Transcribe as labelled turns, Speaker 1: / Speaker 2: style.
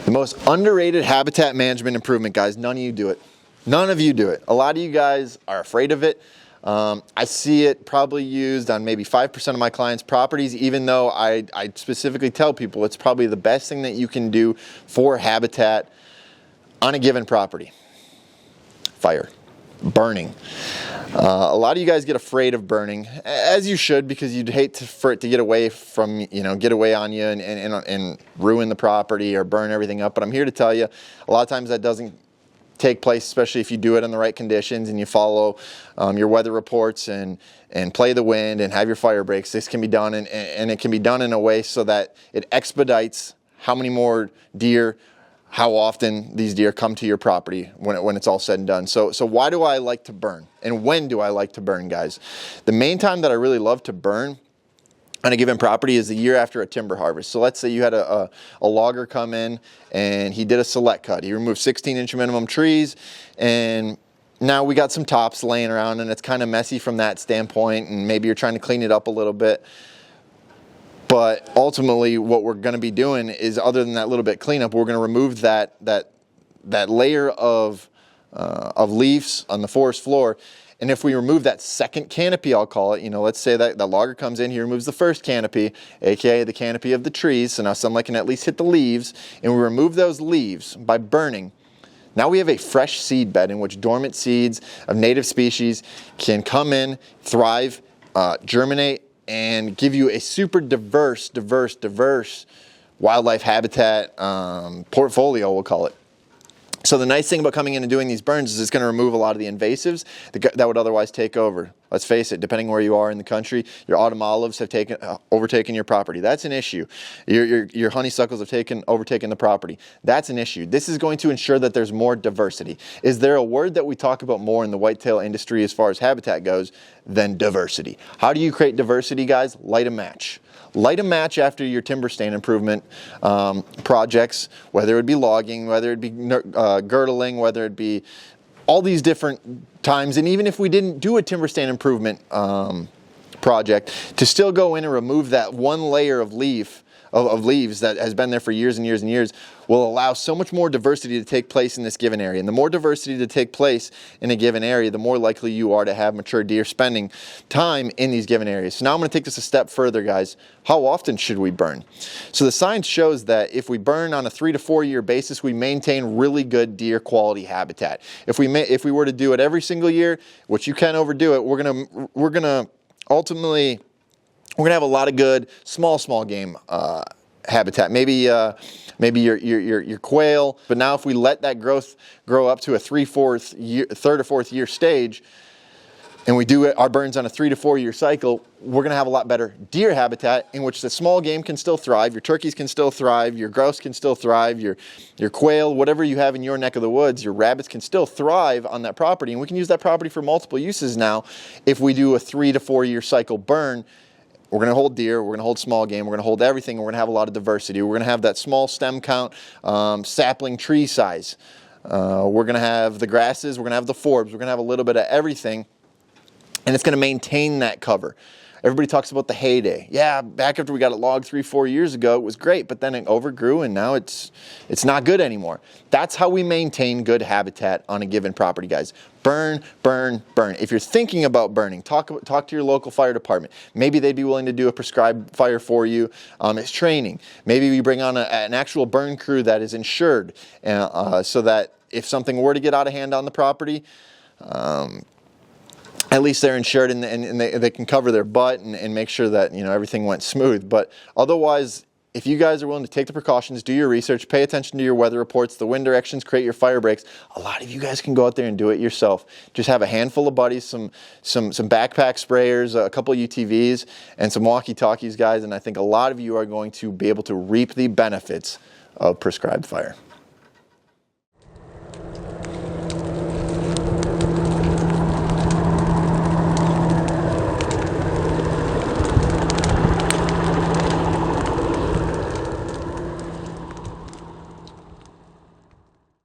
Speaker 1: The most underrated habitat management improvement, guys, none of you do it. None of you do it. A lot of you guys are afraid of it. I see it probably used on maybe 5% of my clients' properties, even though I specifically tell people it's probably the best thing that you can do for habitat on a given property. Fire. Burning. A lot of you guys get afraid of burning, as you should, because you'd hate for it to get away from, get away on you and ruin the property or burn everything up. But I'm here to tell you, a lot of times that doesn't take place, especially if you do it in the right conditions and you follow your weather reports and play the wind and have your fire breaks. This can be done, and it can be done in a way so that it expedites how many more deer, how often these deer come to your property when it's all said and done. So why do I like to burn? And when do I like to burn, guys? The main time that I really love to burn on a given property is the year after a timber harvest. So let's say you had a logger come in and he did a select cut. He removed 16-inch minimum trees, and now we got some tops laying around and it's kind of messy from that standpoint, and maybe you're trying to clean it up a little bit. But ultimately what we're going to be doing is, other than that little bit cleanup, we're going to remove that layer of leaves on the forest floor. And if we remove that second canopy, I'll call it, let's say that the logger comes in, he removes the first canopy, aka the canopy of the trees, so now sunlight can at least hit the leaves, and we remove those leaves by burning. Now we have a fresh seed bed in which dormant seeds of native species can come in, thrive, germinate, and give you a super diverse wildlife habitat portfolio, we'll call it. So the nice thing about coming in and doing these burns is it's going to remove a lot of the invasives that would otherwise take over. Let's face it, depending where you are in the country, your autumn olives have overtaken your property. That's an issue. Your honeysuckles have overtaken the property. That's an issue. This is going to ensure that there's more diversity. Is there a word that we talk about more in the whitetail industry as far as habitat goes than diversity? How do you create diversity, guys? Light a match. Light a match after your timber stand improvement projects, whether it be logging, whether it be girdling, whether it be all these different times. And even if we didn't do a timber stand improvement project, to still go in and remove that one layer of leaves that has been there for years and years and years will allow so much more diversity to take place in this given area. And the more diversity to take place in a given area, the more likely you are to have mature deer spending time in these given areas. So now I'm going to take this a step further, guys. How often should we burn? So the science shows that if we burn on a 3 to 4 year basis, we maintain really good deer quality habitat. If we were to do it every single year, which you can overdo it, we're gonna ultimately have a lot of good small game habitat. Maybe your quail. But now if we let that growth grow up to a third or fourth year stage, and we do our burns on a 3 to 4 year cycle, we're going to have a lot better deer habitat in which the small game can still thrive, your turkeys can still thrive, your grouse can still thrive, your quail, whatever you have in your neck of the woods, your rabbits can still thrive on that property. And we can use that property for multiple uses now if we do a 3 to 4 year cycle burn. We're going to hold deer, we're going to hold small game, we're going to hold everything, and we're going to have a lot of diversity. We're going to have that small stem count, sapling tree size. We're going to have the grasses, we're going to have the forbs, we're going to have a little bit of everything, and it's going to maintain that cover. Everybody talks about the heyday. Yeah, back after we got it logged 3-4 years ago, it was great, but then it overgrew and now it's not good anymore. That's how we maintain good habitat on a given property, guys. Burn, burn, burn. If you're thinking about burning, talk to your local fire department. Maybe they'd be willing to do a prescribed fire for you. It's training. Maybe we bring on an actual burn crew that is insured so that if something were to get out of hand on the property, at least they're insured and they can cover their butt and make sure that everything went smooth. But otherwise, if you guys are willing to take the precautions, do your research, pay attention to your weather reports, the wind directions, create your fire breaks, a lot of you guys can go out there and do it yourself. Just have a handful of buddies, some backpack sprayers, a couple of UTVs, and some walkie-talkies, guys, and I think a lot of you are going to be able to reap the benefits of prescribed fire.